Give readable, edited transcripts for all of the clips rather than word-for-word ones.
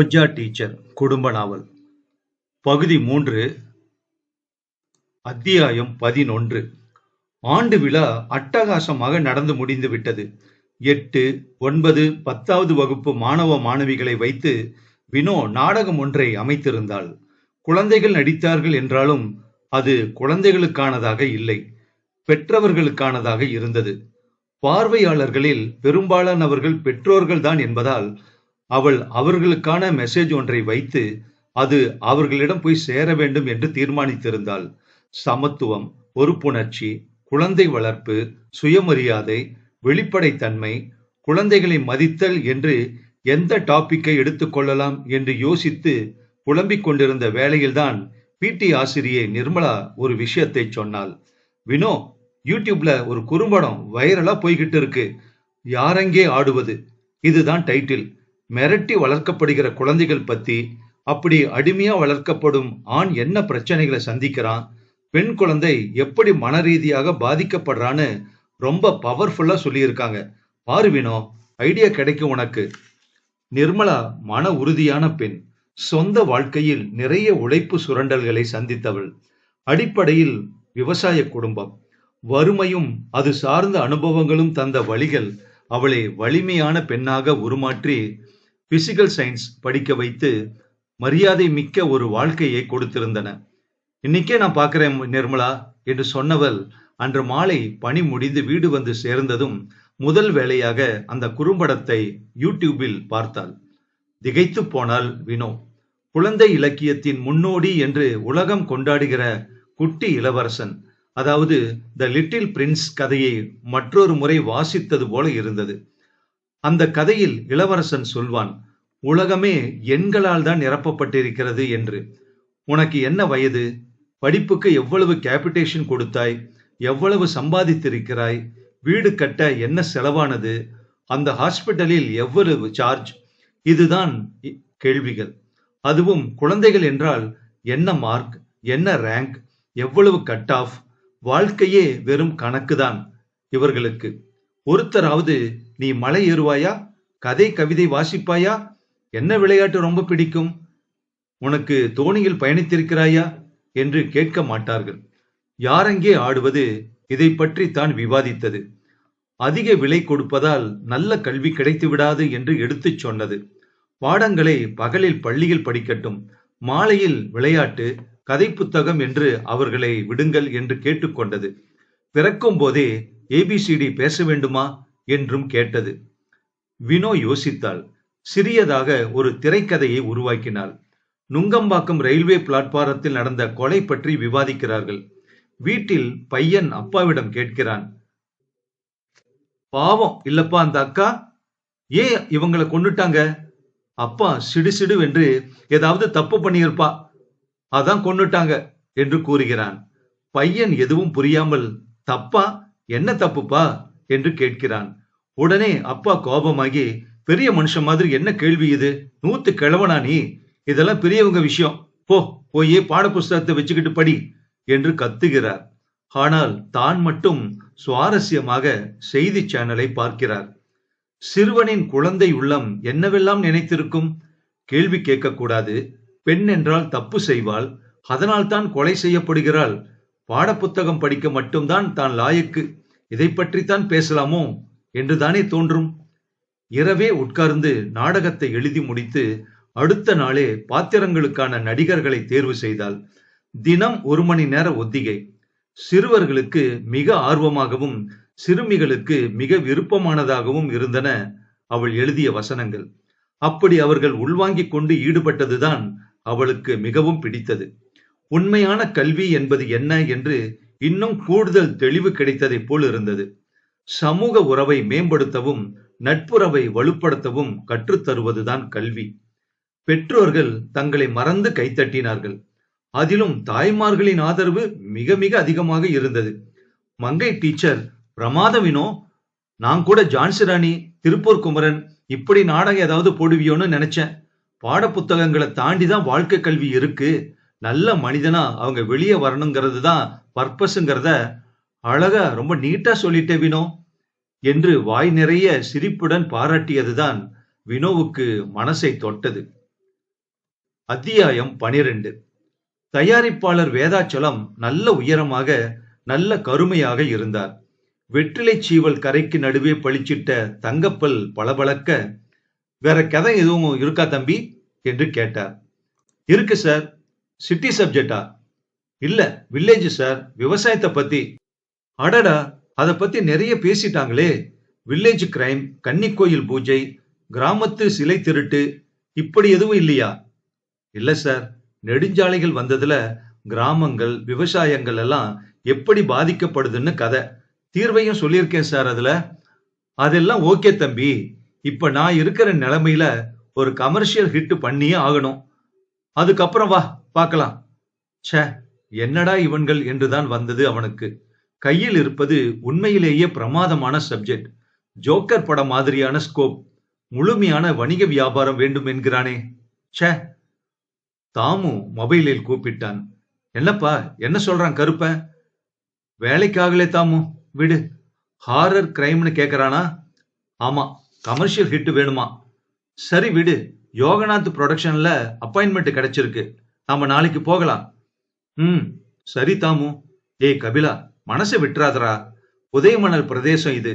ரோஜா teacher குடும்ப நாவல் பகுதி 3 அத்தியாயம் 11. ஆண்டு விழா அட்டகாசமாக நடந்து முடிந்து விட்டது. 8, 9, 10வது வகுப்பு மாணவ மாணவிகளை வைத்து வினோ நாடகம் ஒன்றை அமைத்திருந்தாள். குழந்தைகள் நடித்தார்கள் என்றாலும் அது குழந்தைகளுக்கானதாக இல்லை, பெற்றவர்களுக்கானதாக இருந்தது. பார்வையாளர்களில் பெரும்பாலானவர்கள் பெற்றோர்கள்தான் என்பதால் அவள் அவர்களுக்கான மெசேஜ் ஒன்றை வைத்து அது அவர்களிடம் போய் சேர வேண்டும் என்று தீர்மானித்திருந்தாள். சமத்துவம், பொறுப்புணர்ச்சி, குழந்தை வளர்ப்பு, சுயமரியாதை, வெளிப்படைத்தன்மை, குழந்தைகளை மதித்தல் என்று எந்த டாபிக்கை எடுத்துக்கொள்ளலாம் என்று யோசித்து புலம்பிக் கொண்டிருந்த வேளையில்தான் பிடி ஆசிரியை நிர்மலா ஒரு விஷயத்தை சொன்னாள். வினோ, யூடியூப்ல ஒரு குறும்படம் வைரலா போய்கிட்டு இருக்கு. யாரெங்கே ஆடுவது, இதுதான் டைட்டில். மிரட்டி வளர்க்கப்படுகிற குழந்தைகள் பத்தி. அப்படி அடிமையா வளர்க்கப்படும் ஆண் என்ன பிரச்சனைகளை சந்திக்கிறான், பெண் குழந்தை எப்படி மன ரீதியாக பாதிக்கப்படுறான்னு ரொம்ப பவர்ஃபுல்லா சொல்லியிருக்காங்க. பாரு வினோ, ஐடியா கிடைக்கும் உனக்கு. நிர்மலா மன உறுதியான பெண். சொந்த வாழ்க்கையில் நிறைய உழைப்பு சுரண்டல்களை சந்தித்தவள். அடிப்படையில் விவசாய குடும்பம். வறுமையும் அது சார்ந்த அனுபவங்களும் தந்த வழிகள் அவளை வலிமையான பெண்ணாக உருமாற்றி பிசிக்கல் சயின்ஸ் படிக்க வைத்து மரியாதை மிக்க ஒரு வாழ்க்கையை கொடுத்திருந்தன. இன்னைக்கே நான் பார்க்கிறேன் நிர்மலா என்று சொன்னவள் அன்று மாலை பணி முடிந்து வீடு வந்து சேர்ந்ததும் முதல் வேளையாக அந்த குறும்படத்தை யூடியூபில் பார்த்தாள். திகைத்து போனாள் வினோ. குழந்தை இலக்கியத்தின் முன்னோடி என்று உலகம் கொண்டாடுகிற குட்டி இளவரசன், அதாவது த லிட்டில் பிரின்ஸ் கதையை மற்றொரு முறை வாசித்தது போல இருந்தது. அந்த கதையில் இளவரசன் சொல்வான், உலகமே எண்களால் தான் நிரப்பப்பட்டிருக்கிறது என்று. உனக்கு என்ன வயது, படிப்புக்கு எவ்வளவு கேபிடேஷன் கொடுத்தாய், எவ்வளவு சம்பாதித்திருக்கிறாய், வீடு கட்ட என்ன செலவானது, அந்த ஹாஸ்பிட்டலில் எவ்வளவு சார்ஜ், இதுதான் கேள்விகள். அதுவும் குழந்தைகள் என்றால் என்ன மார்க், என்ன ரேங்க், எவ்வளவு கட் ஆஃப், வாழ்க்கையே வெறும் கணக்குதான் இவர்களுக்கு. ஒருத்தராவது நீ மலை ஏறுவாயா, கதை கவிதை வாசிப்பாயா, என்ன விளையாட்டு ரொம்ப பிடிக்கும், உனக்கு தோணியில் பயணித்திருக்கிறாயா என்று கேட்க மாட்டார்கள். யாரெங்கே ஆடுவது இதை பற்றி தான் விவாதித்தது. அதிக விலை கொடுப்பதால் நல்ல கல்வி கிடைத்து விடாது என்று எடுத்துச் சொன்னது. பாடங்களை பகலில் பள்ளியில் படிக்கட்டும், மாலையில் விளையாட்டு, கதை புத்தகம் என்று அவர்களை விடுங்கள் என்று கேட்டுக்கொண்டது. பிறக்கும் போதே ஏபிசிடி பேச வேண்டுமா என்றும் கேட்டது. வினோ யோசித்தாள். சிறியதாக ஒரு திரைக்கதையை உருவாக்கினாள். நுங்கம்பாக்கம் ரயில்வே பிளாட்பாரத்தில் நடந்த கொலை பற்றி விவாதிக்கிறார்கள். வீட்டில் பையன் அப்பாவிடம் கேட்கிறான், பாவம் இல்லப்பா அந்த அக்கா, ஏன் இவங்களை கொன்னுட்டாங்க? அப்பா சிடு என்று ஏதாவது தப்பு பண்ணியிருப்பா, அதான் கொன்னுட்டாங்க என்று கூறுகிறான். பையன் எதுவும் புரியாமல், தப்பா, என்ன தப்புப்பா என்று கேட்கிறான். உடனே அப்பா கோபமாகி, பெரிய மனுஷன் மாதிரி என்ன கேள்வி இது, 100 கிழவனா நீ, இதெல்லாம் பெரியவங்க விஷயம், போய் பாட புஸ்தகத்தை வச்சுக்கிட்டு படி என்று கத்துகிறார். ஆனால் தான் மட்டும் சுவாரஸ்யமாக செய்தி சேனலை பார்க்கிறார். சிறுவனின் குழந்தை உள்ளம் என்னவெல்லாம் நினைத்திருக்கும். கேள்வி கேட்கக்கூடாது, பெண் என்றால் தப்பு செய்வாள், அதனால் தான் கொலை செய்யப்படுகிறாள், பாடப்புத்தகம் படிக்க மட்டும்தான் தான் லாயக்கு, இதை பற்றித்தான் பேசலாமோ என்றுதானே தோன்றும். இரவே உட்கார்ந்து நாடகத்தை எழுதி முடித்து அடுத்த நாளே பாத்திரங்களுக்கான நடிகர்களை தேர்வு செய்தால். தினம் 1 மணி நேர ஒத்திகை. சிறுவர்களுக்கு மிக ஆர்வமாகவும் சிறுமிகளுக்கு மிக விருப்பமானதாகவும் இருந்தன அவள் எழுதிய வசனங்கள். அப்படி அவர்கள் உள்வாங்கிக் கொண்டு ஈடுபட்டதுதான் அவளுக்கு மிகவும் பிடித்தது. உண்மையான கல்வி என்பது என்ன என்று இன்னும் கூடுதல் தெளிவு கிடைத்ததை போல் இருந்தது. சமூக உறவை மேம்படுத்தவும் நட்புறவை வலுப்படுத்தவும் கற்றுத்தருவதுதான் கல்வி. பெற்றோர்கள் தங்களை மறந்து கைத்தட்டினார்கள். அதிலும் தாய்மார்களின் ஆதரவு மிக மிக அதிகமாக இருந்தது. மங்கை டீச்சர், பிரமாத வினோ, நான் கூட ஜான்சி ராணி, திருப்பூர் குமரன் இப்படி நாடகம் ஏதாவது போடுவியோன்னு நினைச்சேன். பாட புத்தகங்களை தாண்டிதான் வாழ்க்கை கல்வி இருக்கு, நல்ல மனிதனா அவங்க வெளியே வரணுங்கிறது தான் பர்பஸ்ங்கிறத அழகா ரொம்ப நீட்டா சொல்லிட்டே வினோ என்று வாய் நிறைய சிரிப்புடன் பாராட்டியதுதான் வினோவுக்கு மனசை தொட்டது. அத்தியாயம் 12. தயாரிப்பாளர் வேதாச்சலம் நல்ல உயரமாக, நல்ல கருமையாக இருந்தார். வெற்றிலை சீவல் கரைக்கு நடுவே பளிச்சிட்ட தங்கப்பல் பளபளக்க, வேற கதை எதுவும் இருக்கா தம்பி என்று கேட்டார். இருக்கு சார். சிட்டி சப்ஜெக்டா? இல்ல, வில்லேஜ் சார், விவசாயத்தை பத்தி. அடடா, அதை பத்தி நிறைய பேசிட்டாங்களே. வில்லேஜ் கிரைம், கன்னிக்கோயில் பூஜை, கிராமத்து சிலை திருட்டு, இப்படி எதுவும் இல்லையா? இல்ல சார், நெடுஞ்சாலைகள் வந்ததுல கிராமங்கள், விவசாயங்கள் எல்லாம் எப்படி பாதிக்கப்படுதுன்னு கதை. தீர்வையும் சொல்லியிருக்கேன் சார் அதுல. அதெல்லாம் ஓகே தம்பி. இப்ப நான் இருக்கிற நிலைமையில ஒரு கமர்ஷியல் ஹிட் பண்ணியே ஆகணும். அதுக்கப்புறம் வா பார்க்கலாம். ச்சே, என்னடா இவன்கள் என்றுதான் வந்தது அவனுக்கு. கையில் இருப்பது உண்மையிலேயே பிரமாதமான சப்ஜெக்ட். ஜோக்கர் படம் மாதிரியான ஸ்கோப். முழுமையான வணிக வியாபாரம் வேண்டும் என்கிறானே. ச்சே. தாமு மொபைலில் கூப்பிட்டான். என்னப்பா, என்ன சொல்றான் கருப்பன்? வேலைக்காகலே தாமு, விடு. ஹாரர் கிரைம்னு கேக்குறானா? ஆமா, கமர்ஷியல் ஹிட் வேணுமா? சரி விடு. யோகநாத் ப்ரொடக்ஷன்ல அப்பாயின்மெண்ட் கிடைச்சிருக்கு. நாம நாளைக்கு போகலாம். சரி தாமு. ஏய் கபிலா, மனசை விட்டுறாதரா. உதயமணல் பிரதேசம் இது.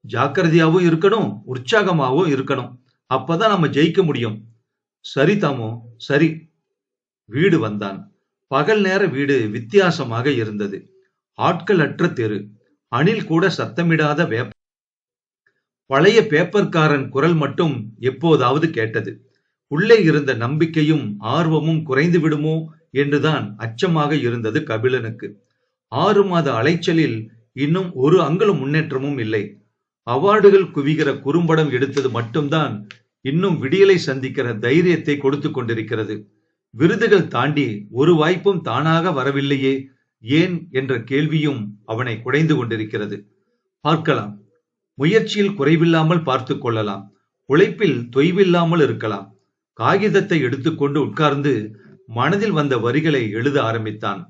ஜாக்கிரதையாவும் இருக்கணும், உற்சாகமாவும் இருக்கணும். அப்பதான் நம்ம ஜெயிக்க முடியும். சரி தாமு, சரி. வீடு வந்தான். பகல் நேர வீடு வித்தியாசமாக இருந்தது. ஆட்கள் அற்ற தெரு. அணில் கூட சத்தமிடாத பழைய பேப்பர்காரன் குரல் மட்டும் எப்போதாவது கேட்டது. உள்ளே இருந்த நம்பிக்கையும் ஆர்வமும் குறைந்து விடுமோ என்றுதான் அச்சமாக இருந்தது கபிலனுக்கு. 6 மாத அலைச்சலில் இன்னும் ஒரு அங்குல முன்னேற்றமும் இல்லை. அவார்டுகள் குவிகிற குறும்படம் எடுத்தது மட்டும்தான் இன்னும் விடியலை சந்திக்கிற தைரியத்தை கொடுத்து கொண்டிருக்கிறது. விருதுகள் தாண்டி ஒரு வாய்ப்பும் தானாக வரவில்லையே, ஏன் என்ற கேள்வியும் அவனை குடைந்து கொண்டிருக்கிறது. பார்க்கலாம். முயற்சியில் குறைவில்லாமல் பார்த்து கொள்ளலாம். உழைப்பில் தொய்வில்லாமல் இருக்கலாம். காகிதத்தை எடுத்துக்கொண்டு உட்கார்ந்து மனதில் வந்த வரிகளை எழுத ஆரம்பித்தான்.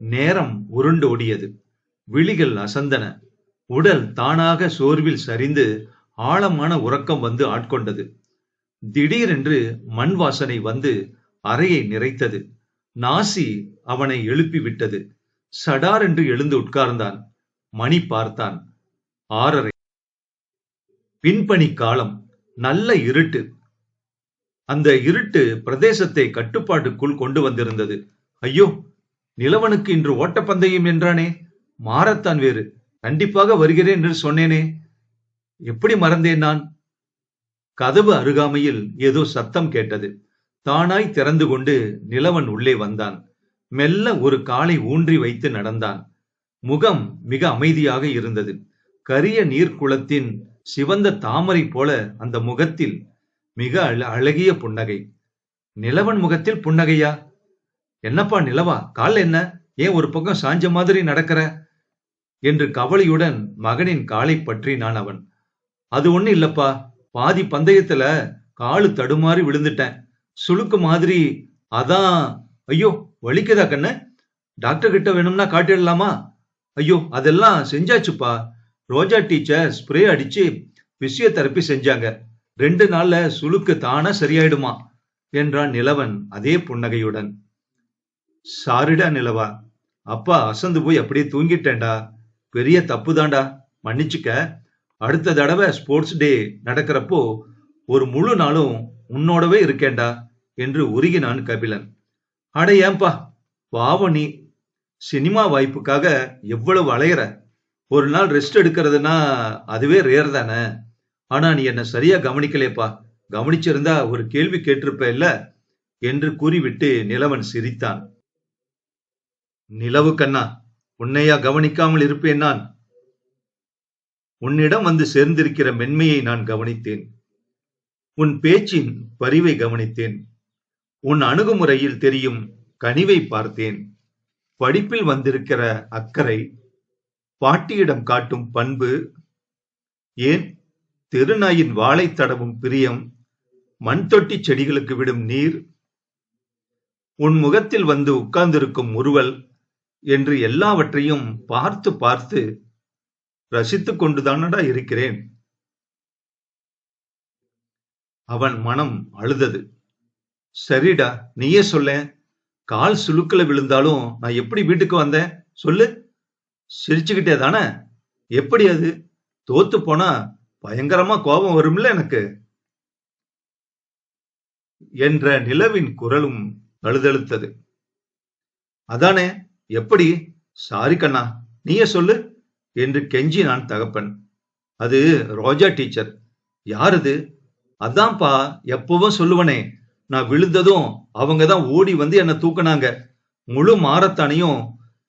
நேரம் உருண்டு ஓடியது. விழிகள் அசந்தன. உடல் தானாக சோர்வில் சரிந்து ஆழமான உறக்கம் வந்து ஆட்கொண்டது. திடீரென்று மண் வாசனை வந்து அறையை நிறைத்தது. நாசி அவனை எழுப்பி விட்டது. சடார் என்று எழுந்து உட்கார்ந்தான். மணி பார்த்தான். 6:30. பின்பணி காலம். நல்ல இருட்டு. அந்த இருட்டு பிரதேசத்தை கட்டுப்பாட்டுக்குள் கொண்டு வந்திருந்தது. ஐயோ, நிலவனுக்கு இன்று ஓட்டப்பந்தயம் என்றானே, மாறத்தான் வேறு. கண்டிப்பாக வருகிறேன் என்று சொன்னேனே, எப்படி மறந்தேன் நான்? கதவு அருகாமையில் ஏதோ சத்தம் கேட்டது. தானாய் திறந்து கொண்டு நிலவன் உள்ளே வந்தான். மெல்ல ஒரு காலை ஊன்றி வைத்து நடந்தான். முகம் மிக அமைதியாக இருந்தது. கரிய நீர்க்குளத்தின் சிவந்த தாமரை போல அந்த முகத்தில் மிக அழகிய புன்னகை. நிலவன் முகத்தில் புன்னகையா? என்னப்பா நிலவா, கால் என்ன? ஏன் ஒரு பக்கம் சாஞ்ச மாதிரி நடக்கிற என்று கவலையுடன் மகனின் காலை பற்றினான் அவன். அது ஒண்ணு இல்லப்பா, பாதி பந்தயத்துல காலு தடுமாறி விழுந்துட்டேன். சுளுக்கு மாதிரி. அதான். ஐயோ, வலிக்குதா கண்ணு? டாக்டர் கிட்ட வேணும்னா காட்டிடலாமா? ஐயோ, அதெல்லாம் செஞ்சாச்சுப்பா. ரோஜா டீச்சர் ஸ்ப்ரே அடிச்சு பிசியோதெரப்பி செஞ்சாங்க. 2 நாள்ல சுளுக்கு தானா சரியாயிடுமா என்றான் நிலவன் அதே புன்னகையுடன். சாரிடா நிலவா, அப்பா அசந்து போய் அப்படியே தூங்கிட்டேன்டா. பெரிய தப்புதான்டா, மன்னிச்சுக்க. அடுத்த தடவை ஸ்போர்ட்ஸ் டே நடக்கிறப்போ ஒரு முழு நாளும் உன்னோடவே இருக்கேன்டா என்று உருகினான் கபிலன். அட ஏன்பா, பாவம் நீ. சினிமா வாய்ப்புக்காக எவ்வளவு அலையிற. ஒரு நாள் ரெஸ்ட் எடுக்கிறதுனா அதுவே ரேர் தானே. ஆனா நீ என்ன சரியா கவனிக்கலேப்பா. கவனிச்சிருந்தா ஒரு கேள்வி கேட்டிருப்ப இல்ல என்று கூறிவிட்டு நிலவன் சிரித்தான். நிலவு கண்ணா, உன்னையா கவனிக்காமல் இருப்பேன் நான்? உன்னிடம் வந்து சேர்ந்திருக்கிற மென்மையை நான் கவனித்தேன். உன் பேச்சின் பரிவை கவனித்தேன். உன் அணுகுமுறையில் தெரியும் கனிவை பார்த்தேன். படிப்பில் வந்திருக்கிற அக்கறை, பாட்டியிடம் காட்டும் பண்பு, ஏன் தெருநாயின் வாளை தடவும் பிரியம், மண் தொட்டி செடிகளுக்கு விடும் நீர், உன் முகத்தில் வந்து உட்கார்ந்திருக்கும் முறுவல் என்று எல்லாவற்றையும் பார்த்து பார்த்து ரசித்துக் கொண்டுதானடா இருக்கிறேன். அவன் மனம் அழுதது. சரிடா, நீயே சொல்லேன். கால் சுளுக்குல விழுந்தாலும் நான் எப்படி வீட்டுக்கு வந்தேன் சொல்லு. சிரிச்சுக்கிட்டே தானே? எப்படி அது? தோத்து போனா பயங்கரமா கோபம் வரும்ல எனக்கு என்ற நிலவின் குரலும் தழுதழுத்தது. அதானே, எப்படி? சாரி கண்ணா, நீயே சொல்லு என்று கெஞ்சினான் தகப்பன். அது ரோஜா டீச்சர். யாரது? அதான்ப்பா, எப்பவும் சொல்லுவனே, நான் விழுந்ததும் அவங்கதான் ஓடி வந்து என்ன தூக்குனாங்க. முழு மாரத்தானையும்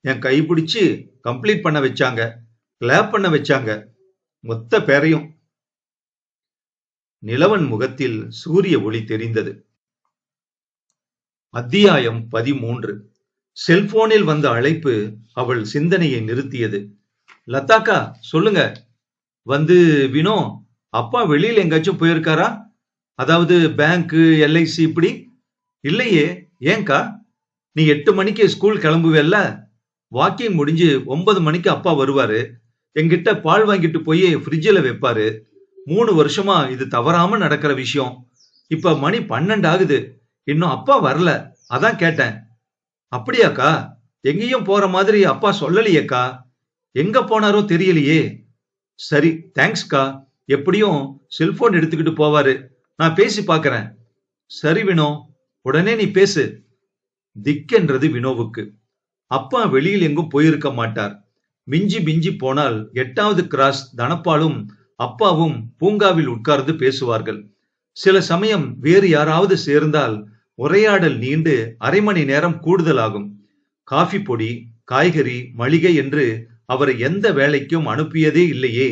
என் கைப்பிடிச்சு கம்ப்ளீட் பண்ண வச்சாங்க, கிளாப் பண்ண வச்சாங்க, மொத்த பேரையும். நிலவன் முகத்தில் சூரிய ஒளி தெரிந்தது. அத்தியாயம் 13. செல்போனில் வந்த அழைப்பு அவள் சிந்தனையை நிறுத்தியது. லதாக்கா, சொல்லுங்க. வந்து வினோ, அப்பா வெளியில எங்காச்சும் போயிருக்காரா? அதாவது பேங்க், எல்ஐசி இப்படி? இல்லையே, ஏங்கா? நீ 8 மணிக்கு ஸ்கூல் கிளம்புவேல்ல? வாக்கிங் முடிஞ்சு 9 மணிக்கு அப்பா வருவாரு. என்கிட்ட பால் வாங்கிட்டு போய் ஃப்ரிட்ஜில் வைப்பாரு. 3 வருஷமா இது தவறாம நடக்கிற விஷயம். இப்ப மணி 12 ஆகுது, இன்னும் அப்பா வரல. அதான் கேட்டேன். அப்படியாக்கா? எங்கேயும் போற மாதிரி அப்பா சொல்லலையேக்கா. எங்க போனாரோ தெரியலையே. சரி, தேங்க்ஸ்கா. எப்படியும் செல்போன் எடுத்துக்கிட்டு போவாரு, நான் பேசி பாக்குறேன். சரி வினோ, உடனே நீ பேசு. திக்கென்றது வினோவுக்கு. அப்பா வெளியில் எங்கும் போயிருக்க மாட்டார். மிஞ்சி மிஞ்சி போனால் 8வது கிராஸ் தனப்பாலும் அப்பாவும் பூங்காவில் உட்கார்ந்து பேசுவார்கள். சில சமயம் வேறு யாராவது சேர்ந்தால் உரையாடல் நீண்டு அரை மணி நேரம் கூடுதலாகும். காஃபி பொடி, காய்கறி, மளிகை என்று அவரை எந்த வேலைக்கும் அனுப்பியதே இல்லையே.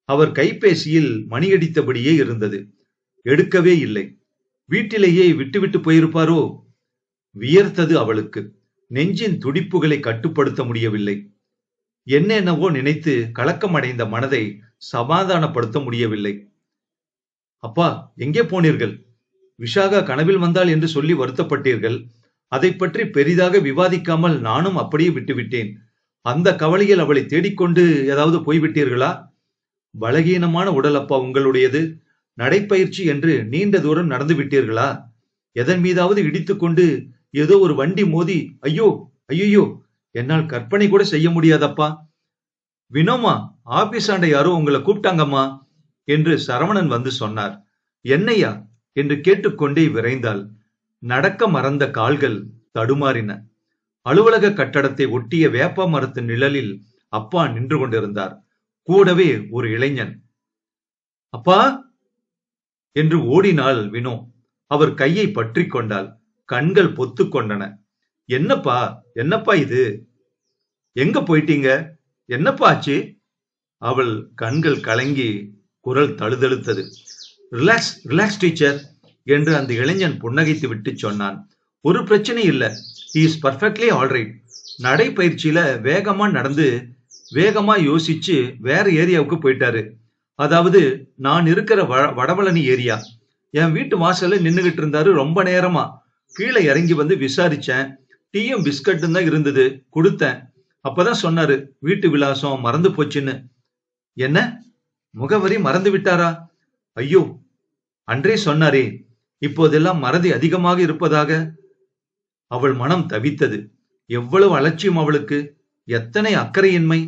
அவர் கைபேசியில் மணியடித்தபடியே இருந்தது. எடுக்கவே இல்லை. வீட்டிலேயே விட்டுவிட்டு போயிருப்பாரோ? வியர்த்தது அவளுக்கு. நெஞ்சின் துடிப்புகளை கட்டுப்படுத்த முடியவில்லை. என்னென்னவோ நினைத்து கலக்கமடைந்த மனதை சமாதானப்படுத்த முடியவில்லை. அப்பா, எங்கே போனீர்கள்? விஷாகா கனவில் வந்தாள் என்று சொல்லி வருத்தப்பட்டீர்கள். அதை பற்றி பெரிதாக விவாதிக்காமல் நானும் அப்படியே விட்டுவிட்டேன். அந்த கவலையில் அவளை தேடிக்கொண்டு ஏதாவது போய்விட்டீர்களா? பலகீனமான உடல் அப்பா உங்களுடையது. நடைப்பயிற்சி என்று நீண்ட தூரம் நடந்து விட்டீர்களா? எதன் மீதாவது இடித்துக்கொண்டு ஏதோ ஒரு வண்டி மோதி ஐயோ ஐயோ, என்னால் கற்பனை கூட செய்ய முடியாதப்பா. வினோமா, ஆபீஸ் ஆண்ட யாரோ உங்களை கூப்பிட்டாங்கம்மா என்று சரவணன் வந்து சொன்னார். என்னையா என்று கேட்டுக்கொண்டே விரைந்தாள். நடக்க மறந்த கால்கள் தடுமாறின. அலுவலக கட்டடத்தை ஒட்டிய வேப்ப மரத்து நிழலில் அப்பா நின்று கொண்டிருந்தார். கூடவே ஒரு இளைஞன். அப்பா என்று ஓடினாள் வினோ. அவர் கையை பற்றி கொண்டாள். கண்கள் பொத்து கொண்டன. என்னப்பா, என்னப்பா இது? எங்க போயிட்டீங்க? என்னப்பா ஆச்சு? அவள் கண்கள் கலங்கி குரல் தழுதழுத்தது. ரிலாக்ஸ் ரிலாக்ஸ் டீச்சர் என்று அந்த இளைஞன் புன்னகைத்து விட்டு சொன்னான். ஒரு பிரச்சனை இல்ல, ஹி இஸ் பர்ஃபெக்ட்லி ஆல்ரைட். நடைப்பயிற்சியில வேகமா நடந்து வேகமா யோசிச்சு வேற ஏரியாவுக்கு போயிட்டாரு. அதாவது நான் இருக்கிற வடபழனி ஏரியா. என் வீட்டு வாசல்ல நின்னுகிட்டு இருந்தாரு ரொம்ப நேரமா. கீழே இறங்கி வந்து விசாரிச்சேன். டீயும் பிஸ்கட்டும் தான் இருந்தது, கொடுத்தேன். அப்பதான் சொன்னாரு, வீட்டு விலாசம் மறந்து போச்சுன்னு. என்ன, முகவரி மறந்து விட்டாரா? ஐயோ, அன்றே சொன்னாரே, இப்போதெல்லாம் மறதி அதிகமாக இருப்பதாக. அவள் மனம் தவித்தது. எவ்வளவு அலட்சியம் அவளுக்கு, எத்தனை அக்கறையின்மை.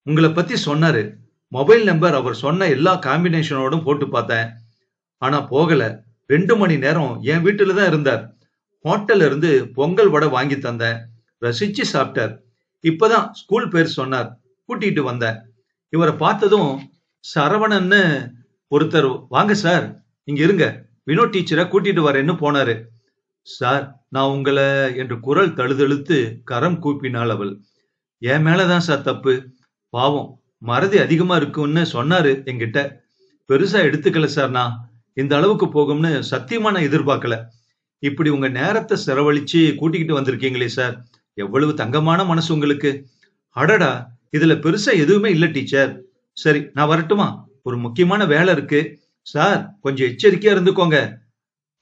உங்களை பத்தி சொன்னாரு. மொபைல் நம்பர் அவர் சொன்ன எல்லா காம்பினேஷனோடும் போட்டு பார்த்தேன். ஆனா போகல. 2 மணி நேரம் என் வீட்டுல தான் இருந்தார். ஹோட்டல்ல இருந்து பொங்கல் வடை வாங்கி தந்தேன், ரசிச்சு சாப்பிட்டார். இப்பதான் ஸ்கூல் பேர் சொன்னார், கூட்டிட்டு வந்தேன். இவரை பார்த்ததும் சரவணன்னு ஒருத்தர், வாங்க சார் இங்க இருங்க, வினோ டீச்சரை கூட்டிட்டு வரேன்னு போனாரு. சார், நான் உங்களை என்று குரல் தழுதழுத்து கரம் கூப்பினாள் அவள். என் மேலதான் சார் தப்பு. பாவம், மறதி அதிகமா இருக்குன்னு சொன்னாரு என்கிட்ட. பெருசா எடுத்துக்கல சார். நான் இந்த அளவுக்கு போகும்னு சத்தியமா நான் எதிர்பார்க்கல. இப்படி உங்க நேரத்தை செலவழிச்சு கூட்டிக்கிட்டு வந்திருக்கீங்களே சார், எவ்வளவு தங்கமான மனசு உங்களுக்கு. அடடா, இதுல பெருசா எதுவுமே இல்ல டீச்சர். சரி, நான் வரட்டுமா? ஒரு முக்கியமான வேலை இருக்கு. சார், கொஞ்சம் எச்சரிக்கையா இருந்துக்கோங்க.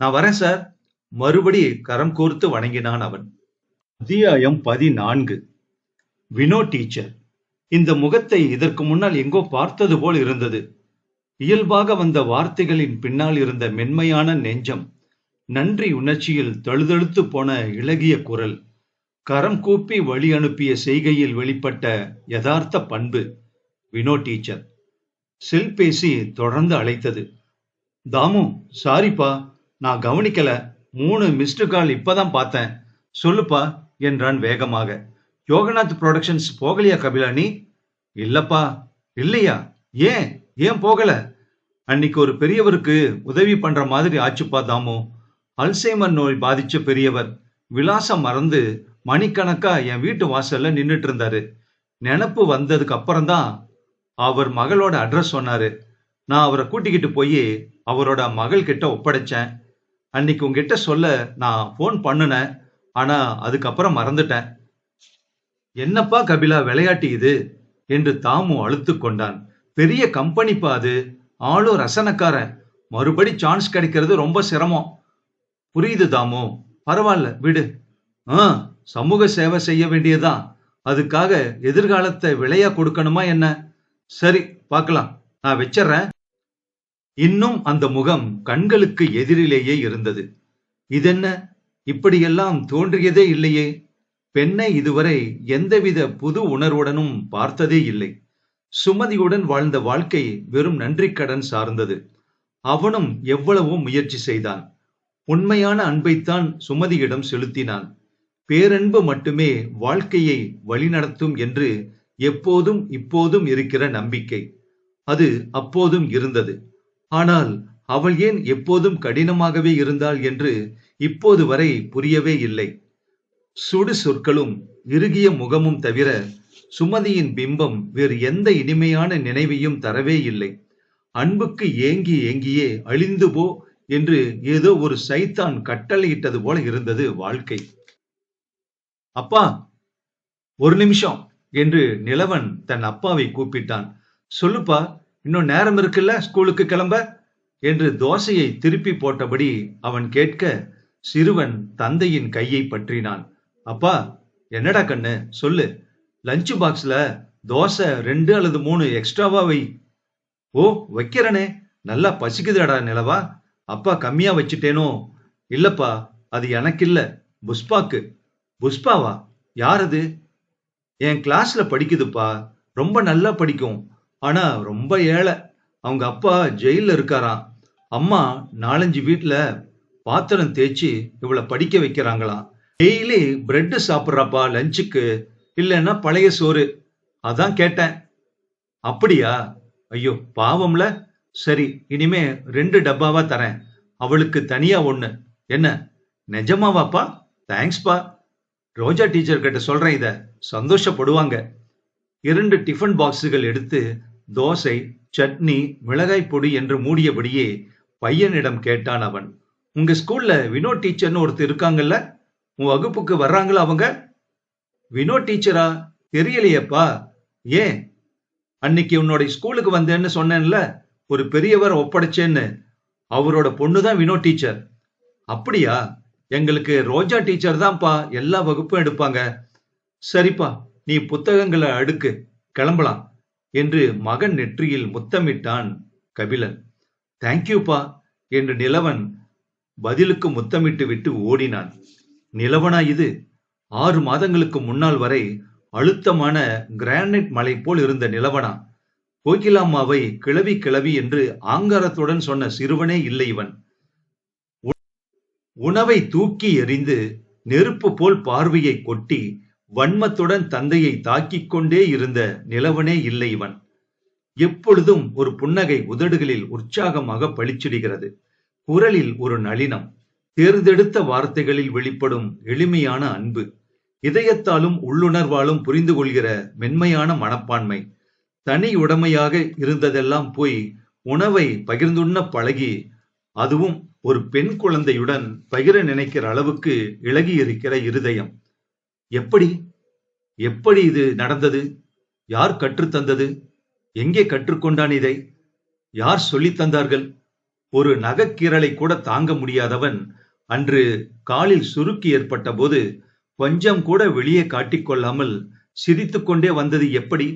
நான் வரேன் சார். மறுபடி கரம் கோர்த்து வணங்கினான் அவன். அத்தியாயம் 14. வினோ டீச்சர். இந்த முகத்தை இதற்கு முன்னால் எங்கோ பார்த்தது போல் இருந்தது. இயல்பாக வந்த வார்த்தைகளின் பின்னால் இருந்த மென்மையான நெஞ்சம், நன்றி உணர்ச்சியில் தழுதழுத்து போன இளகிய குரல், கரம் கூப்பி வழி அனுப்பிய செய்கையில் வெளிப்பட்ட யதார்த்த பண்பு. வினோ டீச்சர். செல்பேசி தொடர்ந்து அழைத்தது. தாமு, சாரிப்பா, நான் கவனிக்கல. 3 மிஸ்டு கால் இப்பதான் பார்த்தேன். சொல்லுப்பா என்றான் வேகமாக. யோகநாத் புரொடக்ஷன்ஸ் போகலையா கபிலா நீ? இல்லப்பா. இல்லையா? ஏன் ஏன் போகல? அன்னைக்கு ஒரு பெரியவருக்கு உதவி பண்ற மாதிரி ஆச்சுப்பா தாமு. அல்சைமர் நோய் பாதிச்ச பெரியவர். விலாசம் மறந்து மணிக்கணக்கா என் வீட்டு வாசல்ல நின்னுட்டு இருந்தாரு. நினப்பு வந்ததுக்கு அப்புறம்தான் அவர் மகளோட அட்ரஸ் சொன்னாரு. நான் அவரை கூட்டிக்கிட்டு போய் அவரோட மகள் கிட்ட ஒப்படைச்சேன். அன்னைக்கு உங்ககிட்ட சொல்ல நான் போன் பண்ணுனேன். ஆனா அதுக்கப்புறம் மறந்துட்டேன். என்னப்பா கபிலா விளையாட்டு இது என்று தாமு அழுத்து கொண்டான். பெரிய கம்பெனிப்பா அது. ஆளும் ரசனக்காரன். மறுபடி சான்ஸ் கிடைக்கிறது ரொம்ப சிரமம். புரியுது தாமு, பரவாயில்ல விடு. சமூக சேவை செய்ய வேண்டியதுதான். அதுக்காக எதிர்காலத்தை விலையா கொடுக்கணுமா என்ன? சரி, பார்க்கலாம். நான் வச்சிடறேன். இன்னும் அந்த முகம் கண்களுக்கு எதிரிலேயே இருந்தது. இதென்ன, இப்படியெல்லாம் தோன்றியதே இல்லையே. பெண்ணை இதுவரை எந்தவித புது உணர்வுடனும் பார்த்ததே இல்லை. சுமதியுடன் வாழ்ந்த வாழ்க்கை வெறும் நன்றி கடன் சார்ந்தது. அவனும் எவ்வளவோ முயற்சி செய்தான். உண்மையான அன்பைத்தான் சுமதியிடம் செலுத்தினான். பேரன்பு மட்டுமே வாழ்க்கையை வழிநடத்தும் என்று எப்போதும் இப்போதும் இருக்கிற நம்பிக்கை. அது அப்போதும் இருந்தது. ஆனால் அவள் ஏன் எப்போதும் கடினமாகவே இருந்தாள் என்று இப்போது வரை புரியவே இல்லை. சுடு சொற்களும் இறுகிய முகமும் தவிர சுமதியின் பிம்பம் வேறு எந்த இனிமையான நினைவையும் தரவே இல்லை. அன்புக்கு ஏங்கி ஏங்கியே அழிந்து போ என்று ஏதோ ஒரு சைத்தான் கட்டளையிட்டது போல இருந்தது வாழ்க்கை. அப்பா, ஒரு நிமிஷம் என்று நிலவன் தன் அப்பாவை கூப்பிட்டான். சொல்லுப்பா, இன்னும் நேரம் இருக்குல்ல ஸ்கூலுக்கு கிளம்ப என்று தோசையை திருப்பி போட்டபடி அவன் கேட்க, சிறுவன் தந்தையின் கையை பற்றினான். அப்பா, என்னடா கண்ணு, சொல்லு. லஞ்ச் பாக்ஸ்ல தோசை 2 அல்லது 3 எக்ஸ்ட்ராவா வை. ஓ, வைக்கிறனே. நல்லா பசிக்குதுடா நிலவா. அப்பா கம்மியா வச்சுட்டேனோ? இல்லப்பா, அது எனக்கு இல்ல, புஷ்பாக்கு. புஷ்பாவா? யார் அது? என் கிளாஸ்ல படிக்குதுப்பா. ரொம்ப நல்லா படிக்கும். ஆனா ரொம்ப ஏழை. அவங்க அப்பா ஜெயில இருக்காராம். அம்மா 4-5 வீட்டுல பாத்திரம் தேய்ச்சி இவளை படிக்க வைக்கிறாங்களாம். டெய்லி பிரெட் சாப்பிட்றாப்பா லஞ்சுக்கு. இல்லைன்னா பழைய சோறு. அதான் கேட்டேன். அப்படியா? ஐயோ பாவம்ல. சரி, இனிமே 2 டப்பாவா தரேன். அவளுக்கு தனியா 1. என்ன, நிஜமாவாப்பா? தேங்க்ஸ்பா. ரோஜா டீச்சர் கிட்ட சொல்றேன், இத சந்தோஷப்படுவாங்க. 2 டிஃபன் பாக்ஸுகள் எடுத்து தோசை, சட்னி, மிளகாய் பொடி என்று மூடியபடியே பையனிடம் கேட்டான் அவன். உங்க ஸ்கூல்ல வினோ டீச்சர்னு ஒருத்தர் இருக்காங்கல்ல, உன் வகுப்புக்கு வர்றாங்களா அவங்க? வினோ டீச்சரா? தெரியலையப்பா. ஏன்? அன்னைக்கு உன்னோட ஸ்கூலுக்கு வந்தேன்னு சொன்னேன்ல, ஒரு பெரியவர் ஒப்படைச்சேன்னு. அவரோட பொண்ணுதான் வினோ டீச்சர். அப்படியா? எங்களுக்கு ரோஜா டீச்சர் தான்ப்பா எல்லா வகுப்பும் எடுப்பாங்க. சரிப்பா, நீ புத்தகங்களை அடுக்கு, கிளம்பலாம் என்று மகன் நெற்றியில் முத்தமிட்டான் கபிலன். தேங்க்யூப்பா என்று நிலவன் பதிலுக்கு முத்தமிட்டு விட்டு ஓடினான். நிலவனா இது? 6 மாதங்களுக்கு முன்னால் வரை அழுத்தமான கிரானைட் மலை போல் இருந்த நிலவனா? கோகிலாம்மாவை கிளவி கிளவி என்று ஆங்காரத்துடன் சொன்ன சிறுவனே இல்லை இவன். உணவை தூக்கி எறிந்து நெருப்பு போல் பார்வையை கொட்டி வன்மத்துடன் தந்தையை தாக்கிக் கொண்டே இருந்த நிலவனே இல்லை இவன். எப்பொழுதும் ஒரு புன்னகை உதடுகளில் உற்சாகமாக பளிச்சிடுகிறது. குரலில் ஒரு நளினம். தேர்ந்தெடுத்த வார்த்தைகளில் வெளிப்படும் எளிமையான அன்பு. இதயத்தாலும் உள்ளுணர்வாலும் புரிந்து கொள்கிற மென்மையான மனப்பான்மை. தனி உடைமையாக இருந்ததெல்லாம் போய் உணவை பகிர்ந்துண்ண பழகி, அதுவும் ஒரு பெண் குழந்தையுடன் பகிர நினைக்கிற அளவுக்கு இளகி இருக்கிற இருதயம். எப்படி எப்படி இது நடந்தது? யார் கற்றுத்தந்தது? எங்கே கற்றுக்கொண்டான் இதை? யார் சொல்லித் தந்தார்கள்? ஒரு நகைக்கீறலை கூட தாங்க முடியாதவன் அன்று காலில் சுருக்கி ஏற்பட்ட போது கொஞ்சம் கூட வெளியே காட்டிக்கொள்ளாமல் சிரித்துக்கொண்டே வந்தது எப்படி?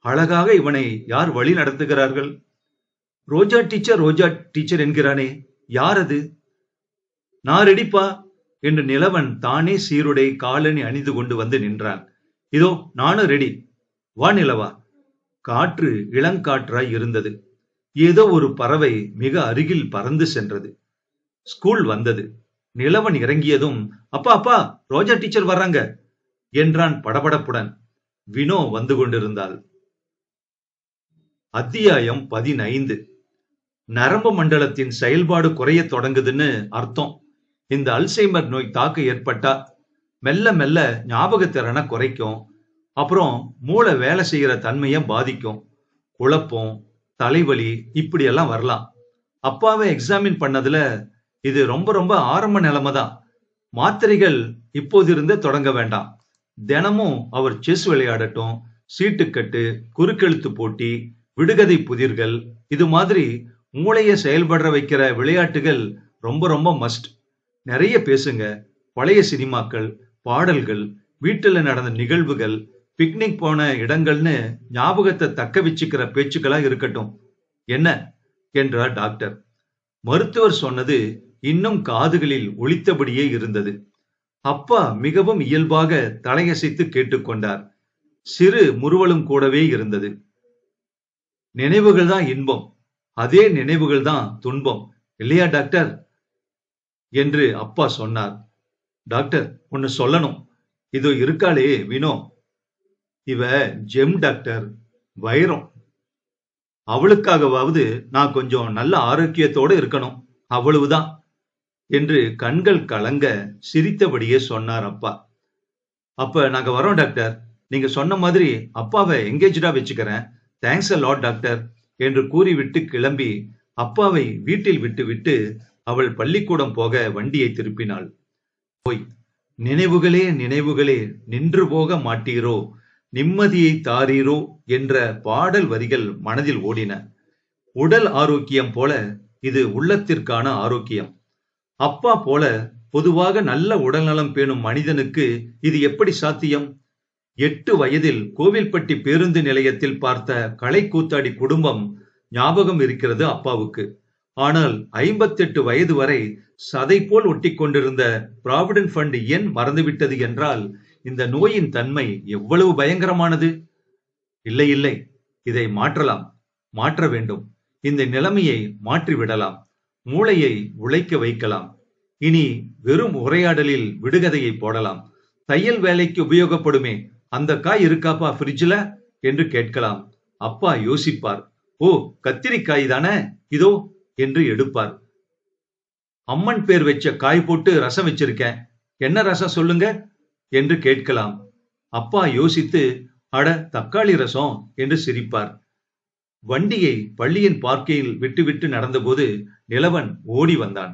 அழகாக இவனை யார் வழி நடத்துகிறார்கள்? ரோஜா டீச்சர் ரோஜா டீச்சர் என்கிறானே, யார் அது? நான் ரெடிப்பா என்று நிலவன் தானே சீருடை காலணி அணிந்து கொண்டு வந்து நின்றான். இதோ நானும் ரெடி, வா நிலவா. காற்று இளங்காற்றாய் இருந்தது. ஏதோ ஒரு பறவை மிக அருகில் பறந்து சென்றது. ஸ்கூல் வந்தது. நிலவன் இறங்கியதும், அப்பா அப்பா, ரோஜா டீச்சர் வர்றாங்க என்றான் படபடப்புடன். வினோ வந்து கொண்டிருந்தாள். அத்தியாயம் 15. நரம்பு மண்டலத்தின் செயல்பாடு குறைய தொடங்குதுன்னு அர்த்தம். இந்த அல்சைமர் நோய் தாக்கு ஏற்பட்டா மெல்ல மெல்ல ஞாபகத்திறனை குறைக்கும். அப்புறம் மூளை வேலை செய்யற தன்மையை பாதிக்கும். குழப்பம், தலைவலி இப்படி எல்லாம் வரலாம். அப்பாவை எக்ஸாமின் பண்ணதுல இது ரொம்ப ரொம்ப ஆரம்ப நிலைமை தான். மாத்திரைகள் இப்போதிருந்தே தொடங்க வேண்டாம். தினமும் அவர் செஸ் விளையாடட்டும். சீட்டுக்கட்டு, குறுக்கெழுத்து போட்டி, விடுகதை புதிர்கள், இது மாதிரி மூளையை செயல்பட வைக்கிற விளையாட்டுகள் ரொம்ப ரொம்ப மஸ்ட். நிறைய பேசுங்க. பழைய சினிமாக்கள், பாடல்கள், வீட்டுல நடந்த நிகழ்வுகள், பிக்னிக் போன இடங்கள்னு ஞாபகத்தை தக்க வச்சுக்கிற பேச்சுக்களா இருக்கட்டும். என்ன என்றார் டாக்டர். மருத்துவர் சொன்னது இன்னும் காதுகளில் ஒலித்தபடியே இருந்தது. அப்பா மிகவும் இயல்பாக தலையசைத்து கேட்டுக்கொண்டார். சிறு முறுவலும் கூடவே இருந்தது. நினைவுகள் தான் இன்பம், அதே நினைவுகள் தான் துன்பம், இல்லையா டாக்டர் என்று அப்பா சொன்னார். டாக்டர் ஒன்னு சொல்லணும். இதோ இருக்காளே வினோ, இவ ஜெம் டாக்டர், வைரம். அவளுக்காகவாவது நான் கொஞ்சம் நல்ல ஆரோக்கியத்தோட இருக்கணும், அவ்வளவுதான் என்று கண்கள் கலங்க சிரித்தபடியே சொன்னார் அப்பா. அப்ப நாங்க வரோம் டாக்டர். நீங்க சொன்ன மாதிரி அப்பாவை எங்கேஜ்டா வச்சுக்கிறேன். தேங்க்ஸ் அ லாட் டாக்டர் என்று கூறிவிட்டு கிளம்பி அப்பாவை வீட்டில் விட்டுவிட்டு அவள் பள்ளிக்கூடம் போக வண்டியை திருப்பினாள். போய் நினைவுகளே நினைவுகளே நின்று போக மாட்டீரோ, நிம்மதியை தாரீரோ என்ற பாடல் வரிகள் மனதில் ஓடின. உடல் ஆரோக்கியம் போல இது உள்ளத்திற்கான ஆரோக்கியம். அப்பா போல பொதுவாக நல்ல உடல்நலம் பேணும் மனிதனுக்கு இது எப்படி சாத்தியம்? 8 வயதில் கோவில்பட்டி பேருந்து நிலையத்தில் பார்த்த களை கூத்தாடி குடும்பம் ஞாபகம் இருக்கிறது அப்பாவுக்கு. ஆனால் 58 வயது வரை சதை போல் ஒட்டி கொண்டிருந்த ப்ராவிடன்ட் ஃபண்ட் எண் மறந்துவிட்டது என்றால் இந்த நோயின் தன்மை எவ்வளவு பயங்கரமானது! இல்லை இல்லை, இதை மாற்றலாம், மாற்ற வேண்டும். இந்த நிலைமையை மாற்றிவிடலாம். மூளையை உழைக்க வைக்கலாம். இனி வெறும் உரையாடலில் விடுகதையை போடலாம். தையல் வேலைக்கு உபயோகப்படுமே அந்த காய் இருக்காப்பா ஃப்ரிட்ஜ்ல என்று கேட்கலாம். அப்பா யோசிப்பார். ஓ, கத்திரிக்காய் தானே, இதோ என்று எடுப்பார். அம்மன் பேர் வச்ச காய் போட்டு ரசம் வச்சிருக்கேன், என்ன ரசம் சொல்லுங்க என்று கேட்கலாம். அப்பா யோசித்து, அட தக்காளி ரசம் என்று சிரிப்பார். வண்டியை பள்ளியின் பார்க்கையில் விட்டுவிட்டு நடந்தபோது நிலவன் ஓடி வந்தான்.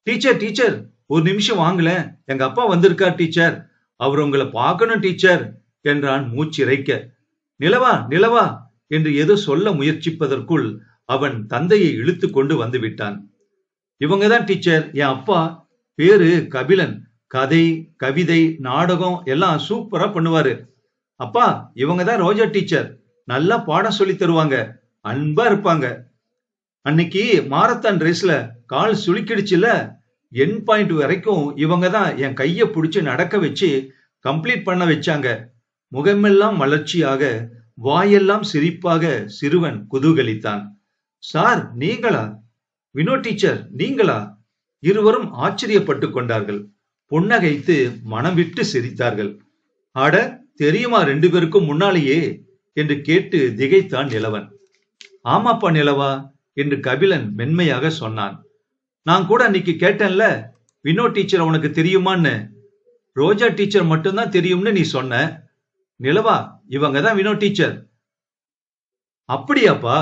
டீச்சர் டீச்சர், ஒரு நிமிஷம் வாங்கல, எங்க அப்பா வந்திருக்கார் டீச்சர், அவர் உங்களை பார்க்கணும் டீச்சர் என்றான் மூச்சிறைக்க. நிலவா நிலவா என்று ஏதோ சொல்ல முயற்சிப்பதற்குள் அவன் தந்தையை இழுத்து கொண்டு வந்து விட்டான். இவங்கதான் டீச்சர் என் அப்பா, பேரு கபிலன். கதை, கவிதை, நாடகம் எல்லாம் சூப்பரா பண்ணுவாரு. அப்பா, இவங்கதான் ரோஜா டீச்சர், நல்லா பாடம் சொல்லி தருவாங்க, அன்பா இருப்பாங்க. அன்னைக்கு மாரத்தான் ரேஸ்ல கால் சுளுக்கிடுச்சுல, என் பாயிண்ட் வரைக்கும் இவங்க தான் என் கைய பிடிச்சு நடக்க வச்சு கம்ப்ளீட் பண்ண வச்சாங்க. முகமெல்லாம் மலர்ச்சியாக, வாயெல்லாம் சிரிப்பாக சிறுவன் குதூகலித்தான். சார் நீங்களா? வினோ டீச்சர் நீங்களா? இருவரும் ஆச்சரியப்பட்டு கொண்டார்கள். புன்னகைத்து மனம் விட்டு சிரித்தார்கள். அட, தெரியுமா 2 பேருக்கும் முன்னாலேயே என்று கேட்டு திகைத்தான் நிலவன். ஆமாப்பா நிலவா என்று கபிலன் மென்மையாக சொன்னான். நான் கூட அன்னைக்கு கேட்டேன்ல, வினோ டீச்சர் உனக்கு தெரியுமான்னு. ரோஜா டீச்சர் மட்டும்தான் தெரியும்னு நீ சொன்ன. நிலவா, இவங்க தான் வினோ டீச்சர். அப்படியாப்பா?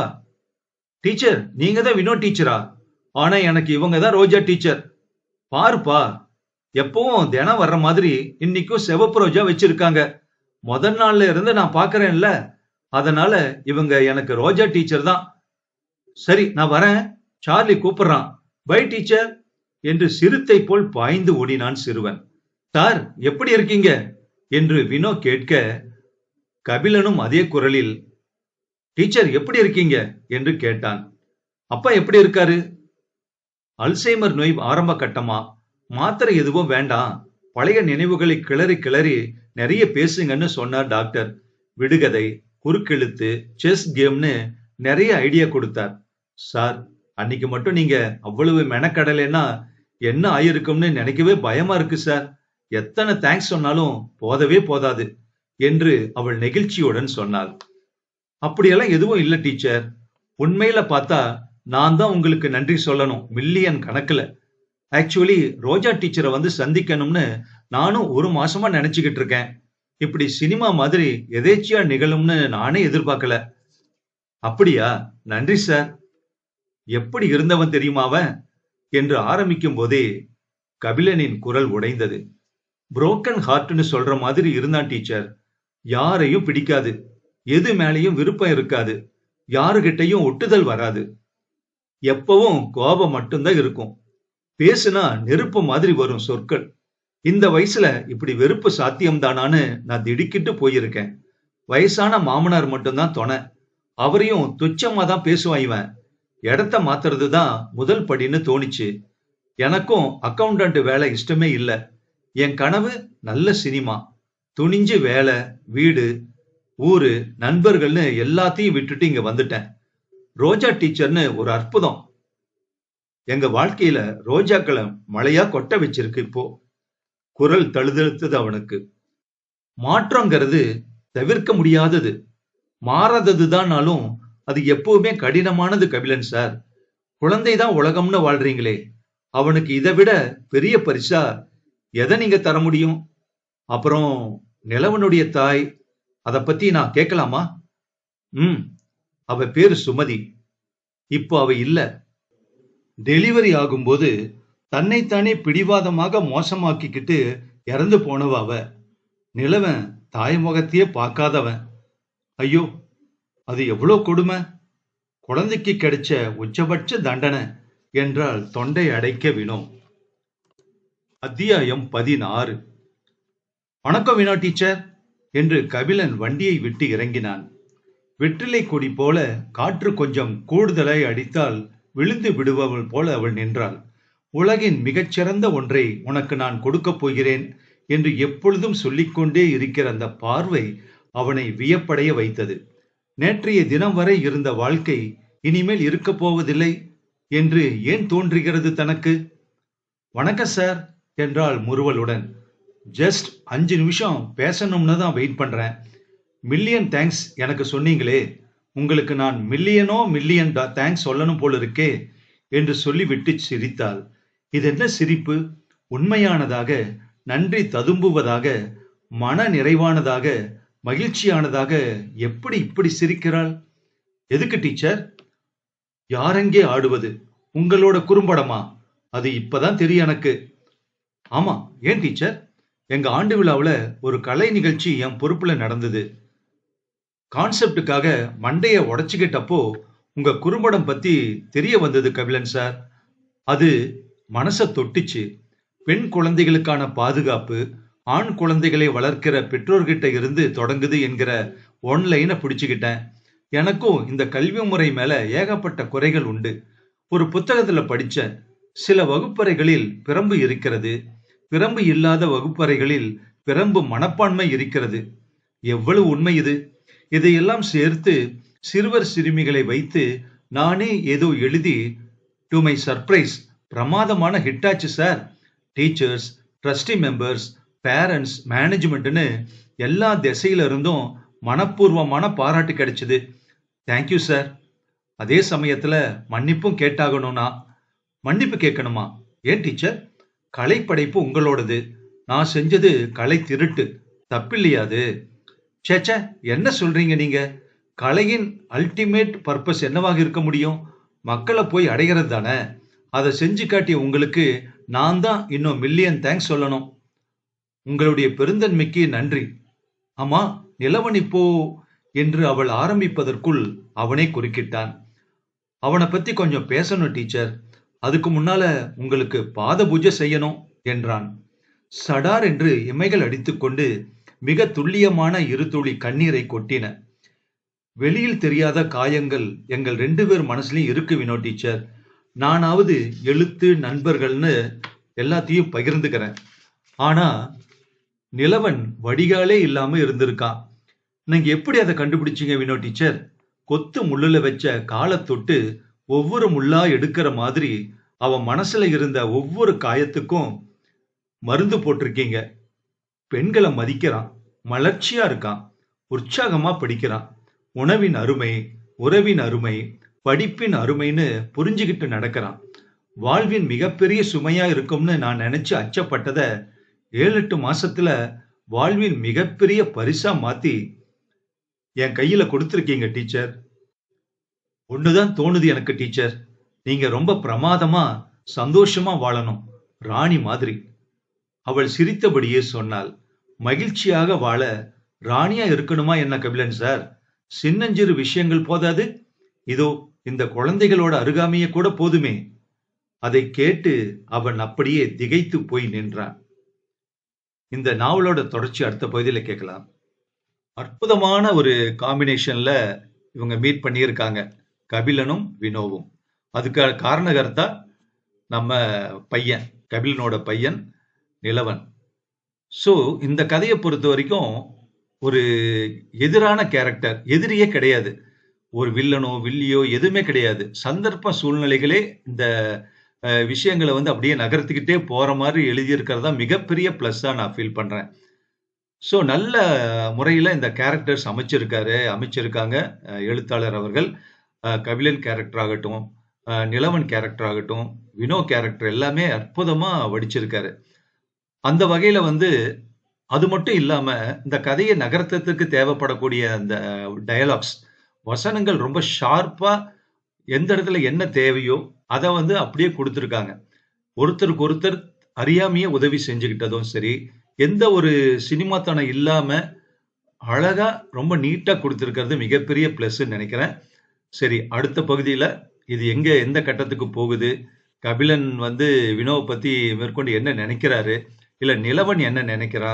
டீச்சர் நீங்க தான் வினோ டீச்சரா? ஆனா எனக்கு இவங்க தான் ரோஜா டீச்சர். பாருப்பா, எப்பவும் தினம் வர்ற மாதிரி இன்னைக்கும் சிவப்பு ரோஜா வச்சிருக்காங்க. முதல் நாள்ல இருந்து நான் பாக்குறேன்ல, அதனால இவங்க எனக்கு ரோஜா டீச்சர் தான். சரி நான் வரேன், சார்லி கூப்பிடுறான், பை டீச்சர் என்று சிறுத்தை போல் பாய்ந்து ஓடினான் சிறுவன். சார் எப்படி இருக்கீங்க என்று வினோ கேட்க, கபிலனும் அதே குரலில் டீச்சர் எப்படி இருக்கீங்க என்று கேட்டான். அப்பா எப்படி இருக்காரு? அல்சைமர் நோய் ஆரம்ப கட்டமா, மாத்திரை எதுவும் வேண்டாம், பழைய நினைவுகளை கிளறி கிளறி நிறைய பேசுங்கன்னு சொன்னார் டாக்டர். விடுகதை, குறுக்கெழுத்து, செஸ் கேம்னு நிறைய ஐடியா கொடுத்தார். சார், அன்னைக்கு மட்டும் நீங்க அவ்வளவு மெனக்கடலைன்னா என்ன ஆயிருக்கும்னு நினைக்கவே பயமா இருக்கு சார். எத்தனை தேங்க்ஸ் சொன்னாலும் போதவே போதாது என்று அவள் நெகிழ்ச்சியுடன் சொன்னாள். அப்படியெல்லாம் எதுவும் இல்ல டீச்சர். உண்மையில பார்த்தா நான் தான் உங்களுக்கு நன்றி சொல்லணும், மில்லியன் கணக்குல. ஆக்சுவலி ரோஜா டீச்சரை வந்து சந்திக்கணும்னு நானும் ஒரு மாசமா நினைச்சுக்கிட்டு இருக்கேன். இப்படி சினிமா மாதிரி எதேச்சியா நிகழும்னு நானே எதிர்பார்க்கல. அப்படியா? நன்றி சார். எப்படி இருந்தவன் தெரியுமா அவன் என்று ஆரம்பிக்கும் போதே கபிலனின் குரல் உடைந்தது. புரோக்கன் ஹார்ட்னு சொல்ற மாதிரி இருந்தான் டீச்சர். யாரையும் பிடிக்காது, எது மேலேயும் விருப்பம் இருக்காது, யாருகிட்டையும் ஒட்டுதல் வராது. எப்பவும் கோபம் மட்டும்தான் இருக்கும். பேசுனா நெருப்பு மாதிரி வரும் சொற்கள். இந்த வயசுல இப்படி வெறுப்பு சாத்தியம்தானான்னு நான் திடுக்கிட்டு போயிருக்கேன். வயசான மாமனார் மட்டும்தான் துணை. அவரையும் துச்சமா தான் பேசுவான் இவன். இடத்த மாத்துறது தான் முதல் படின்னு தோணிச்சு. எனக்கும் அக்கவுண்டன்ட் வேலை இஷ்டமே இல்ல. என் கனவு நல்ல சினிமா. துணிஞ்சு வேலை, வீடு, ஊரு, நண்பர்கள்னு எல்லாத்தையும் விட்டுட்டு இங்க வந்துட்டேன். ரோஜா டீச்சர்னு ஒரு அற்புதம் எங்க வாழ்க்கையில ரோஜாக்களை மழையா கொட்ட வச்சிருக்கு இப்போ. குரல் தழுதழுத்தது அவனுக்கு. மாற்றங்கிறது தவிர்க்க முடியாதது. மாறாததுதான்னாலும் அது எப்பவுமே கடினமானது கபிலன் சார். குழந்தைதான் உலகம்னு வாழ்றீங்களே, அவனுக்கு இதை விட பெரிய பரிசா எதை நீங்க தர முடியும்? அப்புறம் நிலவனுடைய தாய், அத பத்தி நான் கேட்கலாமா? அவ பேரு சுமதி. இப்போ அவ இல்ல. டெலிவரி ஆகும்போது தன்னைத்தானே பிடிவாதமாக மோசமாக்கிக்கிட்டு இறந்து போனவ அவ. நிலவன் தாய் முகத்தையே பார்க்காதவன். ஐயோ, அது எவ்வளவு கொடுமை! குழந்தைக்கு கிடைச்ச உச்சபட்ச தண்டனை என்றால் தொண்டை அடைக்க வினோ. அத்தியாயம் 16. வணக்கம் வினோ டீச்சர் என்று கபிலன் வண்டியை விட்டு இறங்கினான். வெற்றிலை கொடி போல காற்று கொஞ்சம் கூடுதலாய் அடித்தால் விழுந்து விடுபவள் போல அவள் நின்றாள். உலகின் மிகச்சிறந்த ஒன்றை உனக்கு நான் கொடுக்கப் போகிறேன் என்று எப்பொழுதும் சொல்லிக்கொண்டே இருக்கிற அந்த பார்வை அவனை வியப்படைய வைத்தது. நேற்றைய தினம் வரை இருந்த வாழ்க்கை இனிமேல் இருக்கப் போவதில்லை என்று ஏன் தோன்றுகிறது தனக்கு? வணக்கம் சார் என்றாள் முறுவலுடன். ஜஸ்ட் 5 நிமிஷம் பேசணும்னு தான் வெயிட் பண்றேன். மில்லியன் தேங்க்ஸ் எனக்கு சொன்னீங்களே, உங்களுக்கு நான் மில்லியன் தேங்க்ஸ் சொல்லணும் போல இருக்கே என்று சொல்லிவிட்டு சிரித்தாள். இது என்ன சிரிப்பு? உண்மையானதாக, நன்றி ததும்புவதாக, மன நிறைவானதாக, மகிழ்ச்சியானதாக எப்படி இப்படி சிரிக்கிறாள்? எதுக்கு டீச்சர்? யாரெங்கே ஆடுவது? உங்களோட குறும்படமா? அது இப்பதான் தெரியும் எனக்கு. ஆமா, ஏன் டீச்சர்? எங்க ஆண்டு விழாவுல ஒரு கலை நிகழ்ச்சி என் பொறுப்புல நடந்தது. கான்செப்டுக்காக மண்டைய உடைச்சுக்கிட்டப்போ உங்க குறும்படம் பத்தி தெரிய வந்தது கபிலன் சார். அது மனச தொட்டுச்சு. பெண் குழந்தைகளுக்கான பாதுகாப்பு, ஆண் குழந்தைகளை வளர்க்கிற பெற்றோர்கிட்ட இருந்து தொடங்குது என்கிற ஒன்லைனை பிடிச்சுக்கிட்டேன். எனக்கும் இந்த கல்வி முறை மேல ஏகப்பட்ட குறைகள் உண்டு. ஒரு புத்தகத்துல படிச்சேன், சில வகுப்பறைகளில் பிரம்பு இருக்கிறது, பிரம்பு இல்லாத வகுப்பறைகளில் பிரம்பு மனப்பான்மை இருக்கிறது. எவ்வளவு உண்மை இது! இதையெல்லாம் சேர்த்து சிறுவர் சிறுமிகளை வைத்து நானே ஏதோ எழுதி, டு மை சர்ப்ரைஸ் பிரமாதமான ஹிட் ஆச்சு sir. Teachers, trustee members, parents, மேனேஜ்மெண்ட்னு எல்லா திசையில இருந்தும் மனப்பூர்வமான பாராட்டு கிடைச்சது. Thank you sir. அதே சமயத்துல மன்னிப்பும் கேட்டாகணும்னா. மன்னிப்பு கேட்கணுமா? ஏன் டீச்சர்? கலை படைப்பு உங்களோடது, நான் செஞ்சது கலை திருட்டு, தப்பில்லையாது? சேச்சே, என்ன சொல்றீங்க நீங்க? கலையின் அல்டிமேட் பர்பஸ் என்னவாக இருக்க முடியும்? மக்களை போய் அடைகிறது தானே. அதை செஞ்சு காட்டிய உங்களுக்கு நான் தான் இன்னும் மில்லியன் தேங்க்ஸ் சொல்லணும். உங்களுடைய பெருந்தன்மைக்கு நன்றி. ஆமா, நிலவன் இப்போ என்று அவள் ஆரம்பிப்பதற்குள் அவனே குறுக்கிட்டான். அவனை பத்தி கொஞ்சம் பேசணும் டீச்சர். அதுக்கு முன்னால உங்களுக்கு பாத பூஜை செய்யணும் என்றான். சடார் என்று இமைகள் அடித்துக்கொண்டு மிக துல்லியமான 2 துளி கண்ணீரை கொட்டின. வெளியில் தெரியாத காயங்கள் எங்கள் 2 பேர் மனசுலயும் இருக்கு வினோ டீச்சர். நானாவது எழுத்து நண்பர்கள்னு எல்லாத்தையும் பகிர்ந்துக்கிறேன். ஆனா நிலவன் வடிகாலே இல்லாம இருந்திருக்கான். நீங்க எப்படி அதை கண்டுபிடிச்சீங்க வினோ டீச்சர்? கொத்து முள்ளுல வச்ச காலை தொட்டு ஒவ்வொரு முள்ளா எடுக்கிற மாதிரி அவன் மனசுல இருந்த ஒவ்வொரு காயத்துக்கும் மருந்து போட்டிருக்கீங்க. பெண்களை மதிக்கிறான், மலர்ச்சியா இருக்கான், உற்சாகமா படிக்கிறான், உணவின் அருமை, உறவின் அருமை, படிப்பின் அருமைன்னு புரிஞ்சுகிட்டு நடக்கிறான். வாழ்வின் மிகப்பெரிய சுமையா இருக்கும்னு நான் நினைச்சு அச்சப்பட்டத 7-8 மாசத்துல வாழ்வின் மிகப்பெரிய பரிசா மாத்தி என் கையில கொடுத்திருக்கீங்க டீச்சர். ஒண்ணுதான் தோணுது எனக்கு டீச்சர், நீங்க ரொம்ப பிரமாதமா சந்தோஷமா வாழணும், ராணி மாதிரி. அவள் சிரித்தபடியே சொன்னாள். மகிழ்ச்சியாக வாழ ராணியா இருக்கணுமா என்ன கபிலன் சார்? சின்னஞ்சிறு விஷயங்கள் போதாது? இதோ இந்த குழந்தைகளோட அருகாமையே கூட போதுமே. அதை கேட்டு அவன் அப்படியே திகைத்து போய் நின்றான். இந்த நாவலோட தொடர்ச்சி அடுத்த பகுதியில கேட்கலாம். அற்புதமான ஒரு காம்பினேஷன்ல இவங்க மீட் பண்ணியிருக்காங்க, கபிலனும் வினோவும். அதுக்கான காரணகர்த்தா நம்ம பையன், கபிலனோட பையன் நிலவன். சோ இந்த கதையை பொறுத்த வரைக்கும் ஒரு எதிரான கேரக்டர், எதிரியே கிடையாது. ஒரு வில்லனோ வில்லியோ எதுவுமே கிடையாது. சந்தர்ப்ப சூழ்நிலைகளே இந்த விஷயங்களை வந்து அப்படியே நகர்த்திக்கிட்டே போற மாதிரி எழுதியிருக்கிறதா மிகப்பெரிய பிளஸ்ஸா நான் ஃபீல் பண்றேன். சோ நல்ல முறையில இந்த கேரக்டர்ஸ் அமைச்சிருக்காங்க எழுத்தாளர் அவர்கள். கபிலன் கேரக்டர் ஆகட்டும், நிலவன் கேரக்டர் ஆகட்டும், வினோ கேரக்டர் எல்லாமே அற்புதமா வடிச்சிருக்காரு. அந்த வகையில வந்து அது மட்டும் இல்லாம இந்த கதையை நகர்த்தத்துக்கு தேவைப்படக்கூடிய அந்த டயலாக்ஸ், வசனங்கள் ரொம்ப ஷார்ப்பா எந்த இடத்துல என்ன தேவையோ அதை வந்து அப்படியே கொடுத்துருக்காங்க. ஒருத்தருக்கு ஒருத்தர் அறியாமையே உதவி செஞ்சுக்கிட்டதும் சரி, எந்த ஒரு சினிமாத்தனம் இல்லாம அழகா ரொம்ப நீட்டா கொடுத்திருக்கிறது மிகப்பெரிய பிளஸ்ன்னு நினைக்கிறேன். சரி, அடுத்த பகுதியில இது எந்த கட்டத்துக்கு போகுது, கபிலன் வந்து வினோவை பத்தி மேற்கொண்டு என்ன நினைக்கிறாரு, இல்ல நிலவன் என்ன நினைக்கிறா,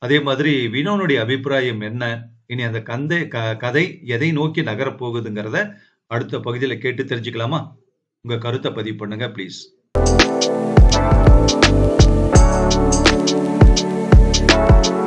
அதே மாதிரி வினோனுடைய அபிப்பிராயம் என்ன, இனி அந்த கதை எதை நோக்கி நகரப் போகுதுங்கிறத அடுத்த பகுதியில கேட்டு தெரிஞ்சுக்கலாமா? உங்க கருத்தை பதிவு பண்ணுங்க ப்ளீஸ்.